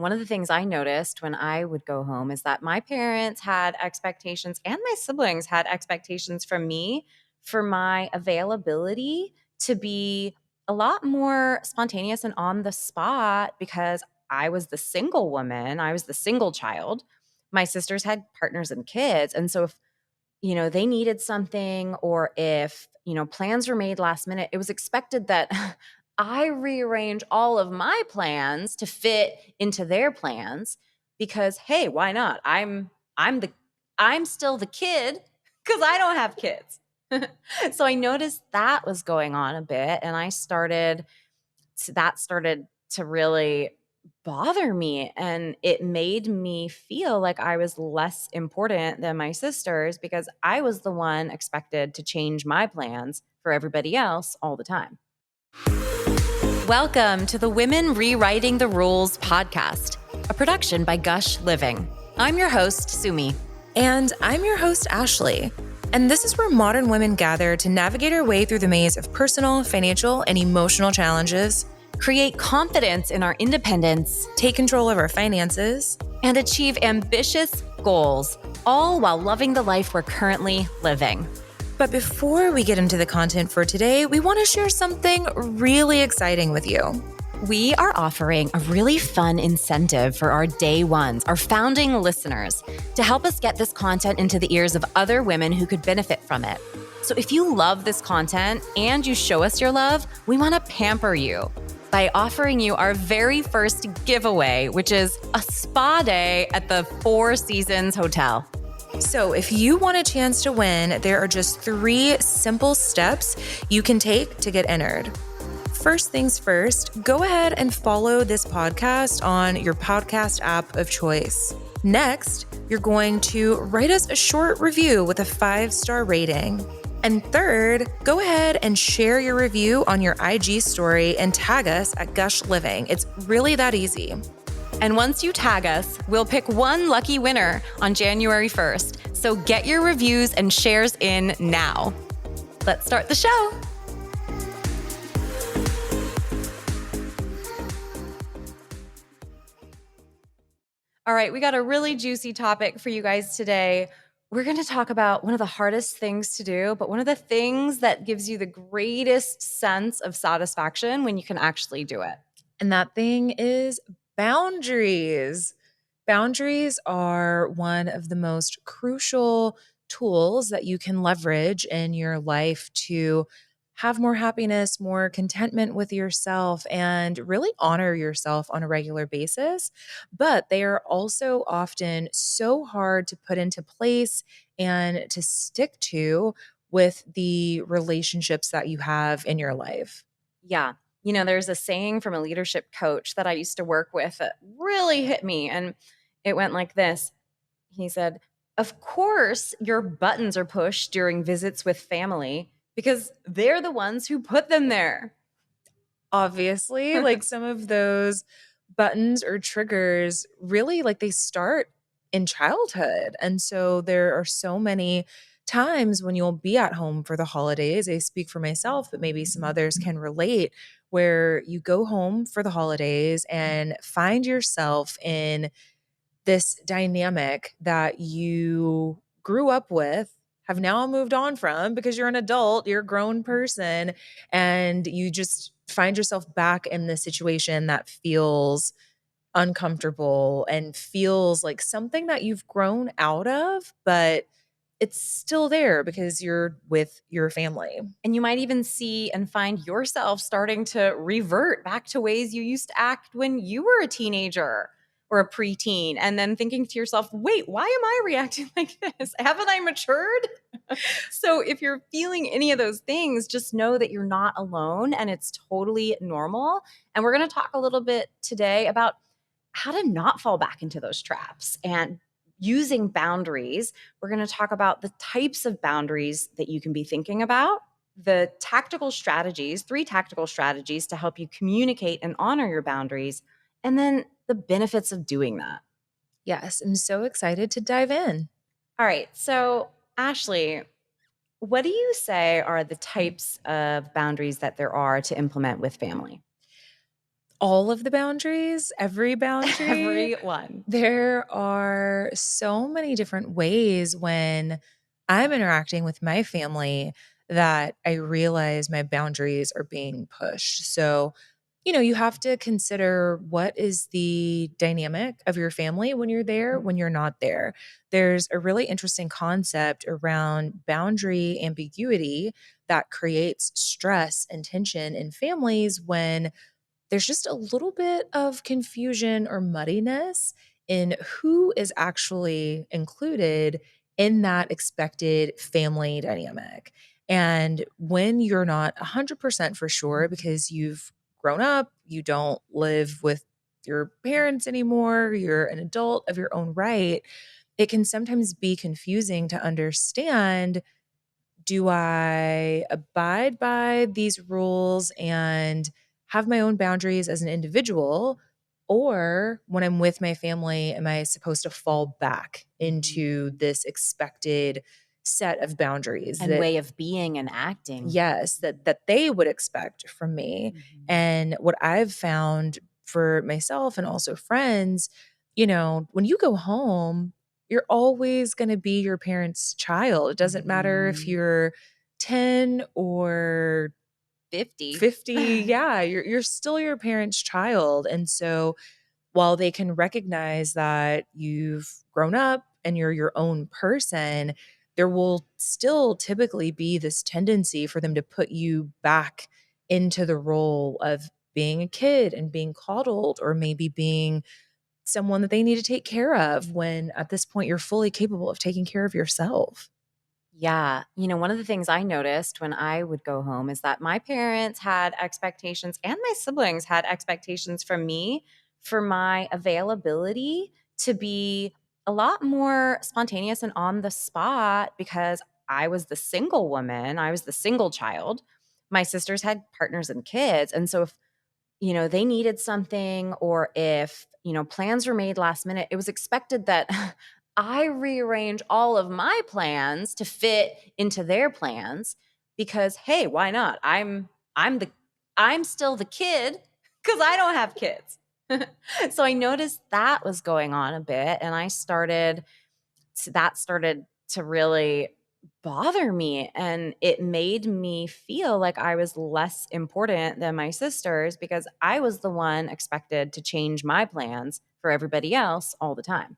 one of the things I noticed when I would go home is that my parents had expectations and my siblings had expectations from me for my availability to be a lot more spontaneous and on the spot because I was the single woman, I was the single child. My sisters had partners and kids. And so if they needed something or if, plans were made last minute, it was expected that I rearrange all of my plans to fit into their plans because hey, why not? I'm still the kid cuz I don't have kids. So I noticed that was going on a bit and that started to really bother me and it made me feel like I was less important than my sisters because I was the one expected to change my plans for everybody else all the time. Welcome to the Women Rewriting the Rules podcast, a production by Gush Living. I'm your host, Sumi. And I'm your host, Ashley. And this is where modern women gather to navigate our way through the maze of personal, financial, and emotional challenges, create confidence in our independence, take control of our finances, and achieve ambitious goals, all while loving the life we're currently living. But before we get into the content for today, we want to share something really exciting with you. We are offering a really fun incentive for our day ones, our founding listeners, to help us get this content into the ears of other women who could benefit from it. So if you love this content and you show us your love, we want to pamper you by offering you our very first giveaway, which is a spa day at the Four Seasons Hotel. So if you want a chance to win, there are just 3 simple steps you can take to get entered. First things first, go ahead and follow this podcast on your podcast app of choice. Next, you're going to write us a short review with a 5-star rating. And third, go ahead and share your review on your IG story and tag us at Gush Living. It's really that easy. And once you tag us, we'll pick one lucky winner on January 1st. So get your reviews and shares in now. Let's start the show. All right, we got a really juicy topic for you guys today. We're going to talk about one of the hardest things to do, but one of the things that gives you the greatest sense of satisfaction when you can actually do it. And that thing is boundaries. Boundaries are one of the most crucial tools that you can leverage in your life to have more happiness, more contentment with yourself, and really honor yourself on a regular basis. But they are also often so hard to put into place and to stick to with the relationships that you have in your life. Yeah. There's a saying from a leadership coach that I used to work with that really hit me. And it went like this. He said, "Of course, your buttons are pushed during visits with family because they're the ones who put them there." Obviously, like some of those buttons or triggers really like they start in childhood. And so there are so many times when you'll be at home for the holidays. I speak for myself, but maybe some others can relate, where you go home for the holidays and find yourself in this dynamic that you grew up with, have now moved on from because you're an adult, you're a grown person, and you just find yourself back in this situation that feels uncomfortable and feels like something that you've grown out of, but it's still there because you're with your family. And you might even see and find yourself starting to revert back to ways you used to act when you were a teenager or a preteen, and then thinking to yourself, wait, why am I reacting like this? Haven't I matured? So if you're feeling any of those things, just know that you're not alone and it's totally normal. And we're going to talk a little bit today about how to not fall back into those traps and using boundaries. We're going to talk about the types of boundaries that you can be thinking about, the tactical strategies, 3 tactical strategies to help you communicate and honor your boundaries, and then the benefits of doing that. Yes, I'm so excited to dive in. All right. So, Ashley, what do you say are the types of boundaries that there are to implement with family? All of the boundaries, every boundary. Everyone. There are so many different ways when I'm interacting with my family that I realize my boundaries are being pushed. So, you have to consider what is the dynamic of your family when you're there, when you're not there. There's a really interesting concept around boundary ambiguity that creates stress and tension in families when there's just a little bit of confusion or muddiness in who is actually included in that expected family dynamic. And when you're not 100% for sure because you've grown up, you don't live with your parents anymore, you're an adult of your own right, it can sometimes be confusing to understand, do I abide by these rules and have my own boundaries as an individual? Or when I'm with my family, am I supposed to fall back Mhm. into this expected set of boundaries And that, way of being and acting. yes, that they would expect from me? Mhm. And what I've found for myself and also friends, when you go home, you're always going to be your parents' child. It doesn't matter if Mhm. you're 10 or 50. 50. Yeah, you're still your parents' child. And so while they can recognize that you've grown up and you're your own person, there will still typically be this tendency for them to put you back into the role of being a kid and being coddled, or maybe being someone that they need to take care of when at this point you're fully capable of taking care of yourself. Yeah. One of the things I noticed when I would go home is that my parents had expectations and my siblings had expectations from me for my availability to be a lot more spontaneous and on the spot because I was the single woman, I was the single child. My sisters had partners and kids. And so if they needed something or if, plans were made last minute, it was expected that I rearrange all of my plans to fit into their plans because hey, why not? I'm still the kid cuz I don't have kids. So I noticed that was going on a bit and that started to really bother me and it made me feel like I was less important than my sisters because I was the one expected to change my plans for everybody else all the time.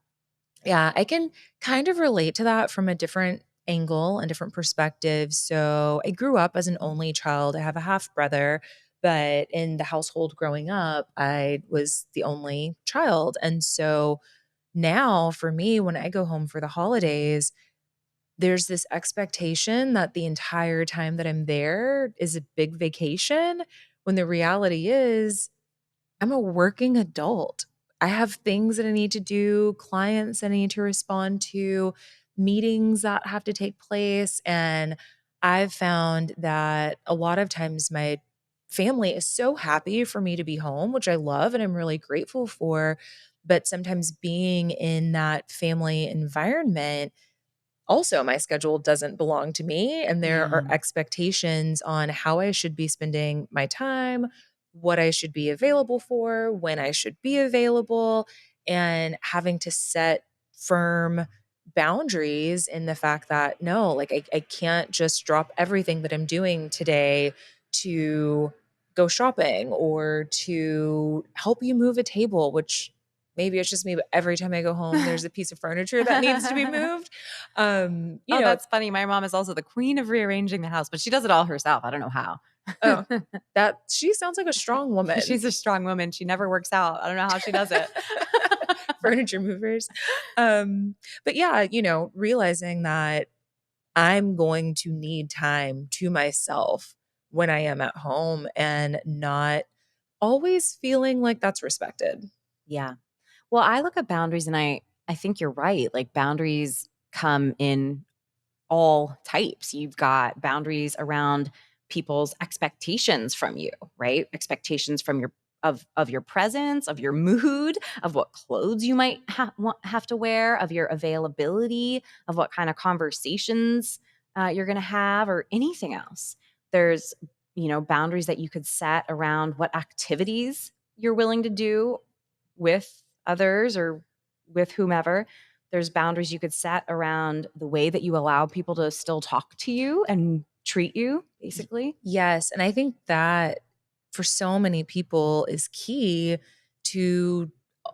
Yeah, I can kind of relate to that from a different angle and different perspectives. So, I grew up as an only child. I have a half brother, but in the household growing up, I was the only child. And so now for me, when I go home for the holidays, there's this expectation that the entire time that I'm there is a big vacation, when the reality is I'm a working adult. I have things that I need to do, clients I need to respond to, meetings that have to take place. And I've found that a lot of times my family is so happy for me to be home, which I love and I'm really grateful for. But sometimes being in that family environment, also my schedule doesn't belong to me and there are Yeah. expectations on how I should be spending my time, what I should be available for, when I should be available, and having to set firm boundaries in the fact that no, like I can't just drop everything that I'm doing today to go shopping or to help you move a table, which maybe it's just me, but every time I go home, there's a piece of furniture that needs to be moved. You Oh, know, that's funny. My mom is also the queen of rearranging the house, but she does it all herself. I don't know how. oh, that she sounds like a strong woman. She's a strong woman. She never works out. I don't know how she does it. Furniture movers. Um, but yeah, realizing that I'm going to need time to myself when I am at home and not always feeling like that's respected. Yeah. Well, I look at boundaries and I think you're right. Like boundaries come in all types. You've got boundaries around people's expectations from you, right? Expectations from of your presence, of your mood, of what clothes you might have to wear, of your availability, of what kind of conversations you're going to have, or anything else. There's boundaries that you could set around what activities you're willing to do with others or with whomever. There's boundaries you could set around the way that you allow people to still talk to you and treat you, basically. Yes. And I think that for so many people is key to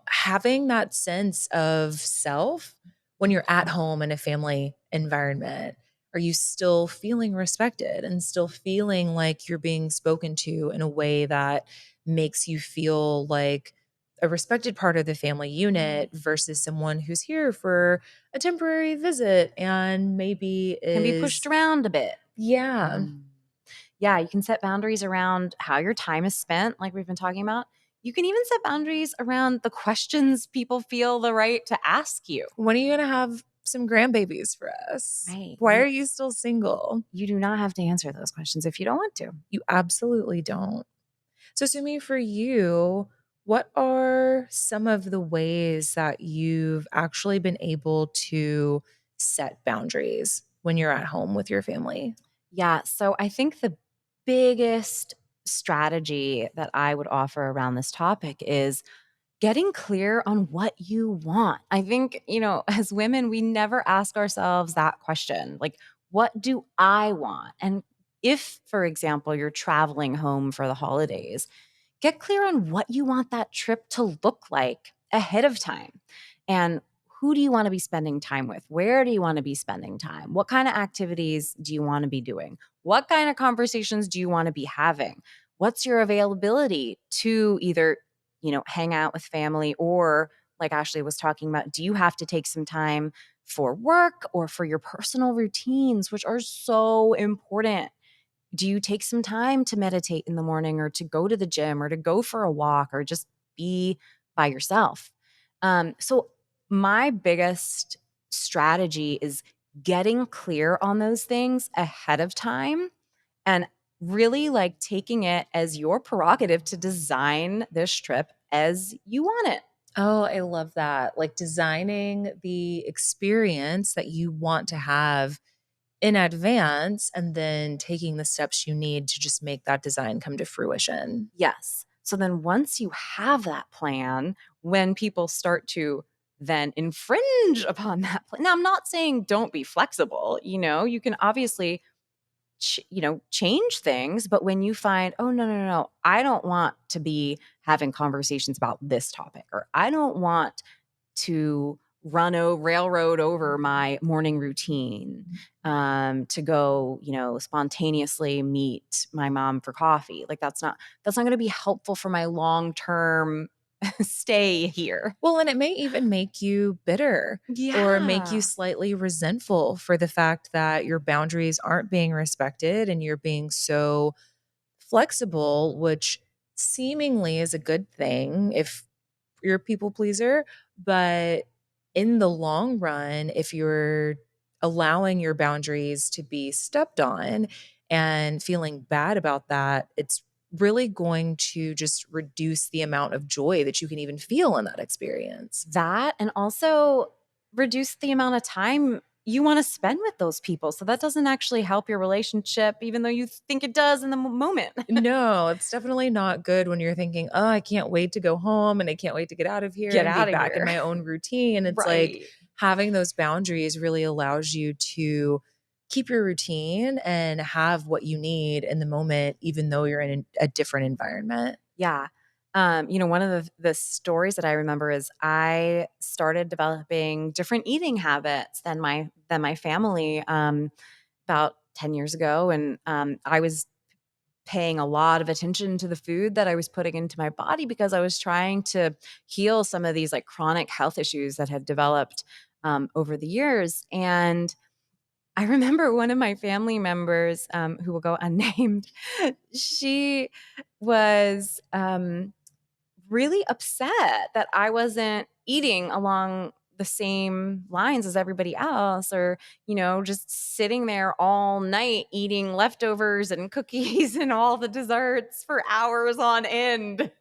having that sense of self when you're at home in a family environment. Are you still feeling respected and still feeling like you're being spoken to in a way that makes you feel like a respected part of the family unit versus someone who's here for a temporary visit and maybe Can be pushed is, around a bit. yeah. Mm. Yeah, you can set boundaries around how your time is spent, like we've been talking about. You can even set boundaries around the questions people feel the right to ask you. When are you going to have some grandbabies for us? Right. Why are you still single? You do not have to answer those questions if you don't want to. You absolutely don't. So, Sumi, for you, what are some of the ways that you've actually been able to set boundaries when you're at home with your family? Yeah. So I think the biggest strategy that I would offer around this topic is getting clear on what you want. I think, as women, we never ask ourselves that question like, what do I want? And if, for example, you're traveling home for the holidays, get clear on what you want that trip to look like ahead of time. And who do you want to be spending time with? Where do you want to be spending time? What kind of activities do you want to be doing? What kind of conversations do you want to be having? What's your availability to either, hang out with family or, like Ashley was talking about, do you have to take some time for work or for your personal routines, which are so important? Do you take some time to meditate in the morning or to go to the gym or to go for a walk or just be by yourself? So, my biggest strategy is getting clear on those things ahead of time and really like taking it as your prerogative to design this trip as you want it. Oh, I love that. Like designing the experience that you want to have in advance and then taking the steps you need to just make that design come to fruition. Yes. So then once you have that plan, when people start to then infringe upon that plan. Now I'm not saying don't be flexible, you can obviously change things, but when you find, oh no, no, no, no, I don't want to be having conversations about this topic or I don't want to run a railroad over my morning routine to go spontaneously meet my mom for coffee. Like that's not going to be helpful for my long term stay here. Well, and it may even make you bitter or make you Yeah. slightly resentful for the fact that your boundaries aren't being respected and you're being so flexible, which seemingly is a good thing if you're a people pleaser. But in the long run, if you're allowing your boundaries to be stepped on and feeling bad about that, it's really going to just reduce the amount of joy that you can even feel in that experience. That and also reduce the amount of time you want to spend with those people. So that doesn't actually help your relationship, even though you think it does in the moment. No, it's definitely not good when you're thinking, "Oh, I can't wait to go home and I can't wait to get out of here Get and be out of back in here. my own routine." It's like Right. having those boundaries really allows you to keep your routine and have what you need in the moment, even though you're in a different environment. Yeah. One of the stories that I remember is I started developing different eating habits than my family about 10 years ago. And I was paying a lot of attention to the food that I was putting into my body because I was trying to heal some of these like chronic health issues that had developed over the years. And I remember one of my family members who will go unnamed. She was really upset that I wasn't eating along the same lines as everybody else or, just sitting there all night eating leftovers and cookies and all the desserts for hours on end.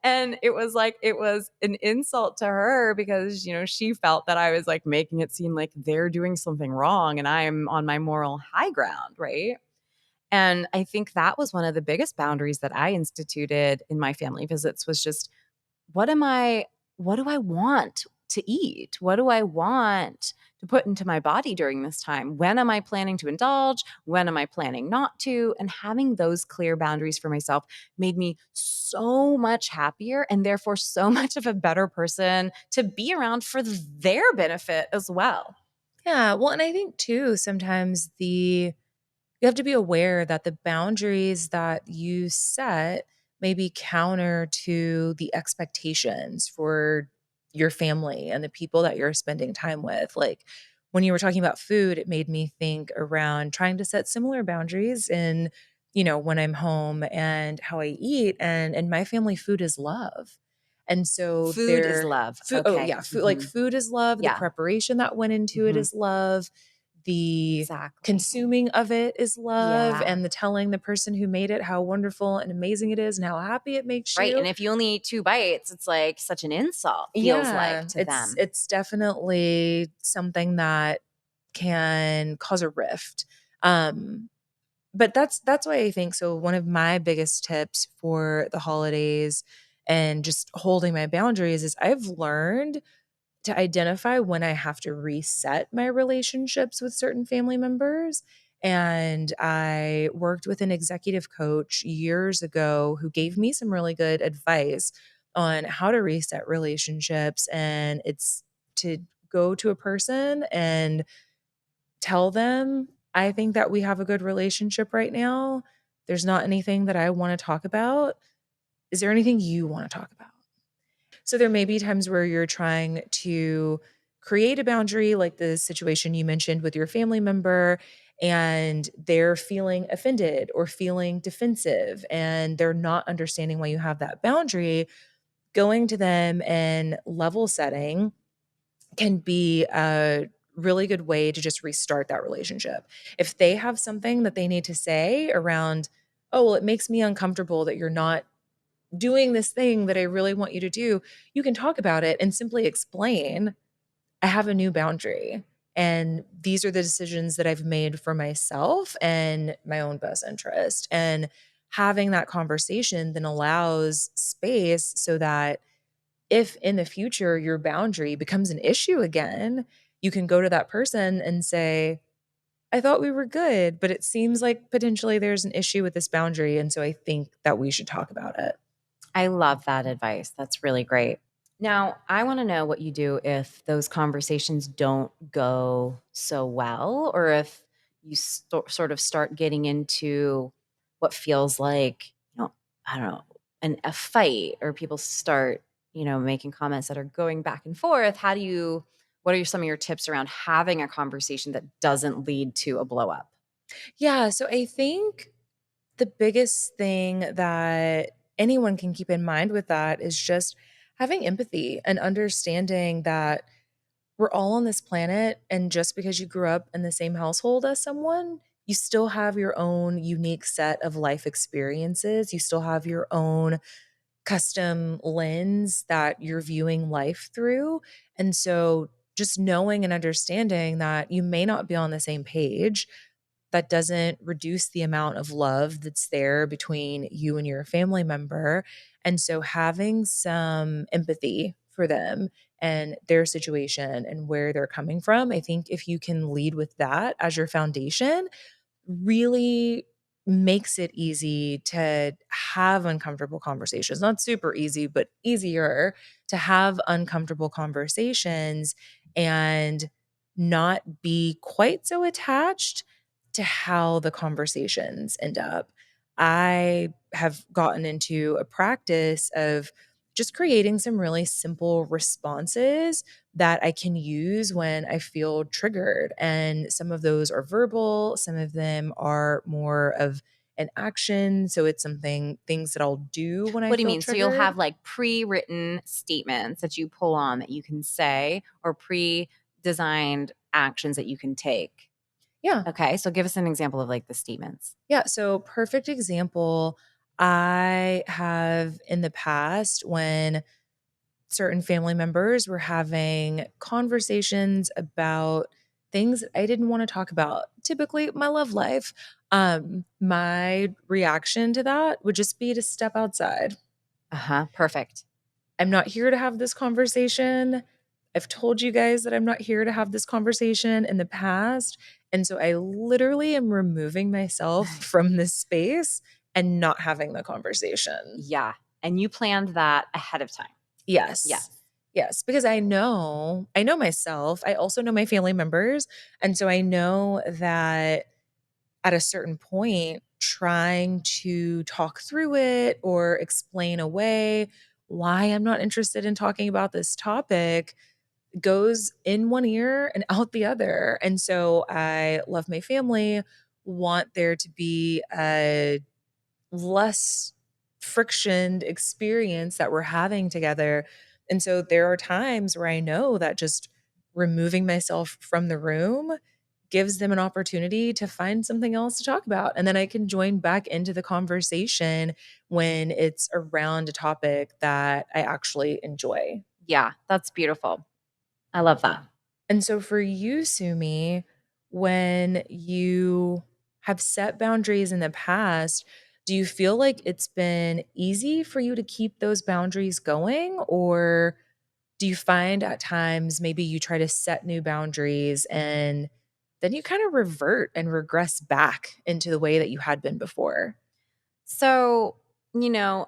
And it was an insult to her because, she felt that I was like making it seem like they're doing something wrong and I'm on my moral high ground, right? And I think that was one of the biggest boundaries that I instituted in my family visits was just what am I what do I want to eat? What do I want to put into my body during this time? When am I planning to indulge? When am I planning not to? And having those clear boundaries for myself made me so much happier and therefore so much of a better person to be around for their benefit as well. Yeah, well, and I think too sometimes the you have to be aware that the boundaries that you set may be counter to the expectations for your family and the people that you're spending time with. Like when you were talking about food, it made me think around trying to set similar boundaries in, when I'm home and how I eat. And in my family, food is love. And so Food is their love. food, oh Okay. yeah, food, like food is love. The Yeah. preparation that went into it Mhm. is love. The Exactly. consuming of it is love, Yeah. and the telling the person who made it how wonderful and amazing it is and how happy it makes Right. And you. if you only eat 2 bites, it's like such an insult, feels like Yeah, to it's them. it's definitely something that can cause a rift. Um, but that's why I think so one of my biggest tips for the holidays and just holding my boundaries is I've learned to identify when I have to reset my relationships with certain family members. And I worked with an executive coach years ago who gave me some really good advice on how to reset relationships. And it's to go to a person and tell them, I think that we have a good relationship right now. There's not anything that I want to talk about. Is there anything you want to talk about? So there may be times where you're trying to create a boundary, like the situation you mentioned with your family member, and they're feeling offended or feeling defensive, and they're not understanding why you have that boundary. Going to them and level setting can be a really good way to just restart that relationship. If they have something that they need to say around, oh, well, it makes me uncomfortable that you're not doing this thing that I really want you to do, you can talk about it and simply explain, I have a new boundary. And these are the decisions that I've made for myself and my own best interest. And having that conversation then allows space so that if in the future your boundary becomes an issue again, you can go to that person and say, I thought we were good, but it seems like potentially there's an issue with this boundary. And so I think that we should talk about it. I love that advice. That's really great. Now, I want to know what you do if those conversations don't go so well, or if you sort of start getting into what feels like, I don't know, a fight, or people start, making comments that are going back and forth. What are some of your tips around having a conversation that doesn't lead to a blow up? Yeah. So I think the biggest thing that anyone can keep in mind with that is just having empathy and understanding that we're all on this planet. And just because you grew up in the same household as someone, you still have your own unique set of life experiences. You still have your own custom lens that you're viewing life through. And so just knowing and understanding that you may not be on the same page, that doesn't reduce the amount of love that's there between you and your family member. And so having some empathy for them and their situation and where they're coming from, I think if you can lead with that as your foundation, really makes it easy to have uncomfortable conversations. Not super easy, but easier to have uncomfortable conversations and not be quite so attached to how the conversations end up. I have gotten into a practice of just creating some really simple responses that I can use when I feel triggered. And some of those are verbal, some of them are more of an action. So it's things that I'll do when I What do you feel mean? So you'll triggered. have like pre-written statements that you pull on that you can say, or pre-designed actions that you can take. Yeah. Okay, so give us an example of like the statements. Yeah. So, perfect example. I have in the past when certain family members were having conversations about things that I didn't want to talk about, typically my love life, my reaction to that would just be to step outside. Uh-huh. Perfect. I'm not here to have this conversation. I've told you guys that I'm not here to have this conversation in the past. And so I literally am removing myself from this space and not having the conversation. Yeah. And you planned that ahead of time. Yes. Yes. Yes, because I know myself. I also know my family members. And so I know that at a certain point, trying to talk through it or explain away why I'm not interested in talking about this topic goes in one ear and out the other. And so I love my family, want there to be a less frictioned experience that we're having together. And so there are times where I know that just removing myself from the room gives them an opportunity to find something else to talk about. And then I can join back into the conversation when it's around a topic that I actually enjoy. Yeah. That's beautiful. I love that. And so for you, Sumi, when you have set boundaries in the past, do you feel like it's been easy for you to keep those boundaries going? Or do you find at times maybe you try to set new boundaries and then you kind of revert and regress back into the way that you had been before? So,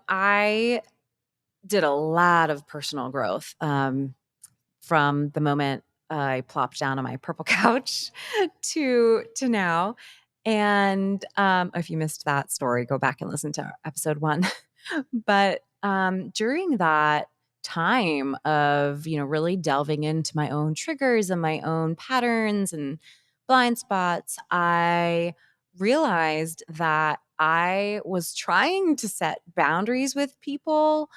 I did a lot of personal growth from the moment I plopped down on my purple couch to now. And if you missed that story, go back and listen to episode 1. But during that time of really delving into my own triggers and my own patterns and blind spots, I realized that I was trying to set boundaries with people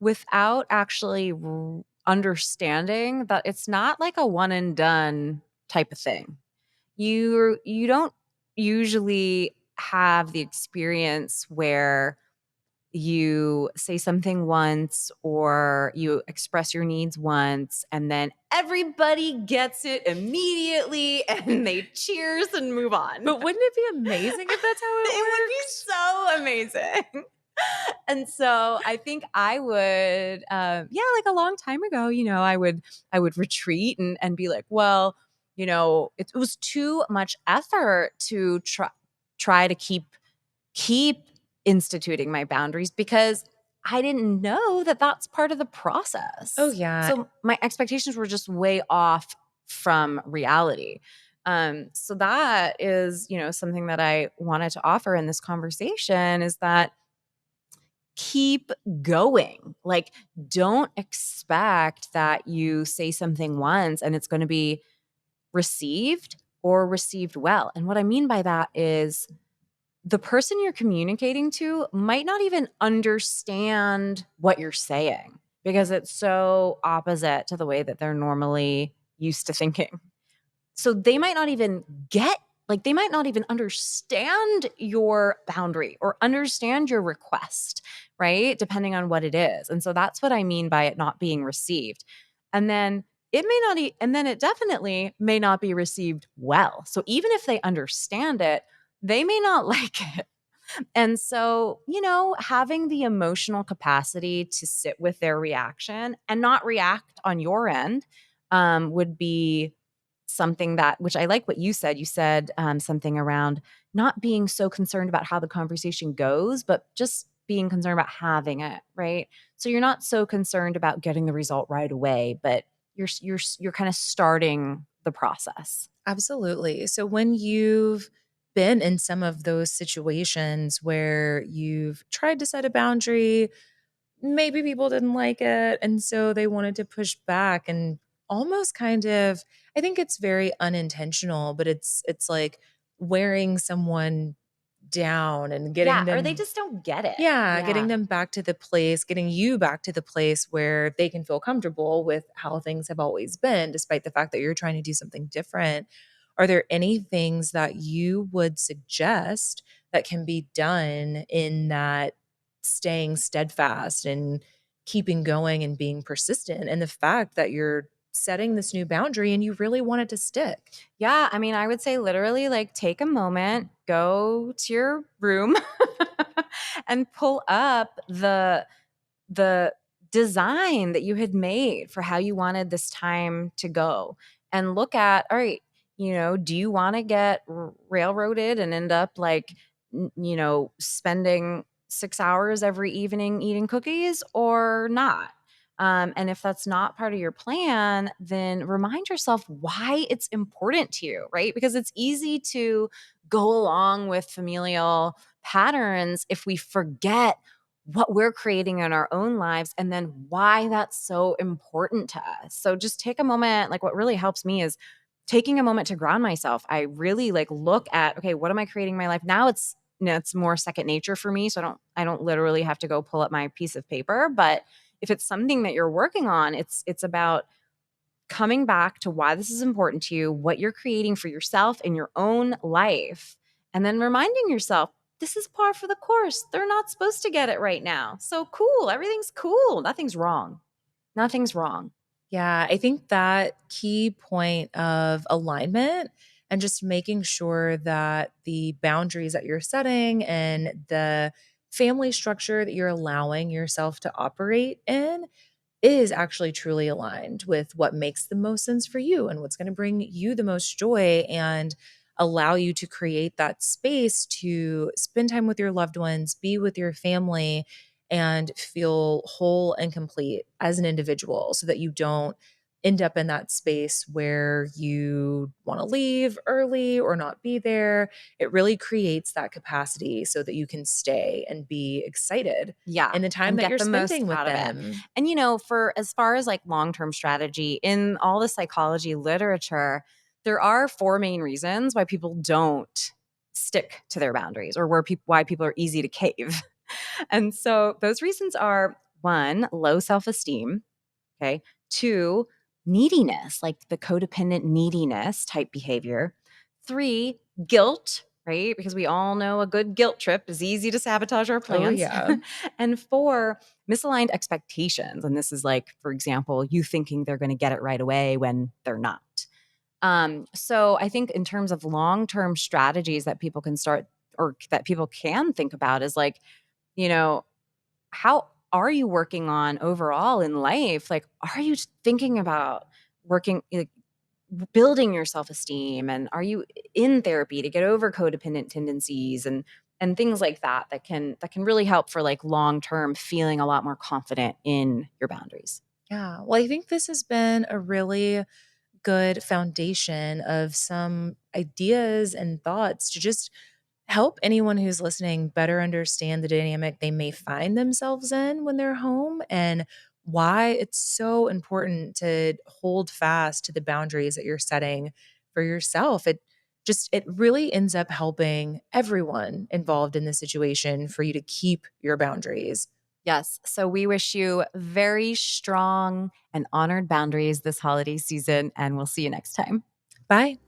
without actually understanding that it's not like a one and done type of thing. You don't usually have the experience where you say something once or you express your needs once and then everybody gets it immediately and they cheers and move on. But wouldn't it be amazing if that's how it It would be works? so amazing. And so I think I would, like a long time ago, I would retreat and be like, well, it was too much effort to try to keep instituting my boundaries because I didn't know that that's part of the Oh, process. yeah. So my expectations were just way off from reality. So that is, something that I wanted to offer in this conversation is that keep going. Like, don't expect that you say something once and it's going to be received or received well. And what I mean by that is the person you're communicating to might not even understand what you're saying because it's so opposite to the way that they're normally used to thinking. So they might not even they might not even understand your boundary or understand your request, right? Depending on what it is. And so that's what I mean by it not being received. And then and then it definitely may not be received well. So even if they understand it, they may not like it. And so, having the emotional capacity to sit with their reaction and not react on your end would be something that, which I like what you said. You said something around not being so concerned about how the conversation goes, but just being concerned about having it, right? So you're not so concerned about getting the result right away, but you're kind of starting the process. Absolutely. So when you've been in some of those situations where you've tried to set a boundary, maybe people didn't like it, and so they wanted to push back and almost kind of, I think it's very unintentional, but it's like wearing someone down and getting Yeah, or they them, just don't get it. yeah, getting Yeah. them back to the place, getting you back to the place where they can feel comfortable with how things have always been, despite the fact that you're trying to do something different. Are there any things that you would suggest that can be done in that staying steadfast and keeping going and being persistent? And the fact that you're setting this new boundary and you really want it to stick. Yeah, I mean, I would say literally like take a moment, go to your room and pull up the design that you had made for how you wanted this time to go and look at, all right, do you want to get railroaded and end up like spending 6 hours every evening eating cookies or not? And if that's not part of your plan, then remind yourself why it's important to you, right? Because it's easy to go along with familial patterns if we forget what we're creating in our own lives and then why that's so important to us. So just take a moment. Like what really helps me is taking a moment to ground myself. I really like look at, okay, what am I creating in my life? Now it's more second nature for me. So I don't literally have to go pull up my piece of paper, but if it's something that you're working on, it's about coming back to why this is important to you, what you're creating for yourself in your own life, and then reminding yourself, this is par for the course. They're not supposed to get it right now. So cool. Everything's cool. Nothing's wrong. Nothing's wrong. Yeah, I think that key point of alignment and just making sure that the boundaries that you're setting and the family structure that you're allowing yourself to operate in is actually truly aligned with what makes the most sense for you and what's going to bring you the most joy and allow you to create that space to spend time with your loved ones, be with your family, and feel whole and complete as an individual so that you don't end up in that space where you want to leave early or not be there. It really creates that capacity so that you can stay and be excited Yeah. in the time And that get you're the most spending with out of it. them. And, for as far as like long term strategy in all the psychology literature, there are four main reasons why people don't stick to their boundaries or why people are easy to cave. And so those reasons are one, low self esteem. Okay. Two, neediness, like the codependent neediness type behavior. Three, guilt, right? Because we all know a good guilt trip is easy to sabotage our Oh, plans. yeah. And four, misaligned expectations. And this is like, for example, you thinking they're going to get it right away when they're not. So I think in terms of long-term strategies that people can start or that people can think about is like, you know, how are you working on overall in life? Like, are you thinking about working, like, building your self-esteem? And are you in therapy to get over codependent tendencies and things like that can really help for like long-term feeling a lot more confident in your boundaries. Yeah. Well, I think this has been a really good foundation of some ideas and thoughts to just help anyone who's listening better understand the dynamic they may find themselves in when they're home and why it's so important to hold fast to the boundaries that you're setting for yourself. It really ends up helping everyone involved in the situation for you to keep your boundaries. Yes. So we wish you very strong and honored boundaries this holiday season, and we'll see you next time. Bye.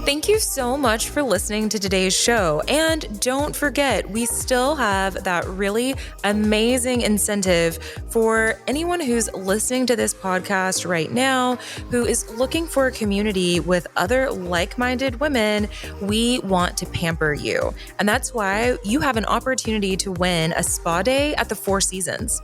Thank you so much for listening to today's show. And don't forget, we still have that really amazing incentive for anyone who's listening to this podcast right now who is looking for a community with other like-minded women. We want to pamper you. And that's why you have an opportunity to win a spa day at the Four Seasons.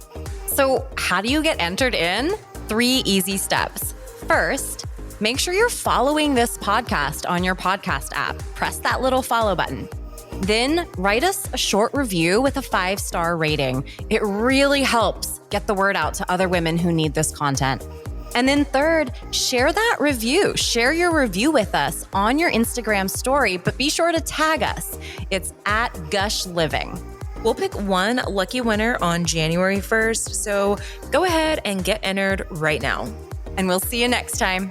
So, how do you get entered in? 3 easy steps. First, make sure you're following this podcast on your podcast app. Press that little follow button. Then write us a short review with a 5-star rating. It really helps get the word out to other women who need this content. And then third, share that review. Share your review with us on your Instagram story, but be sure to tag us. It's at Gush Living. We'll pick one lucky winner on January 1st, so go ahead and get entered right now. And we'll see you next time.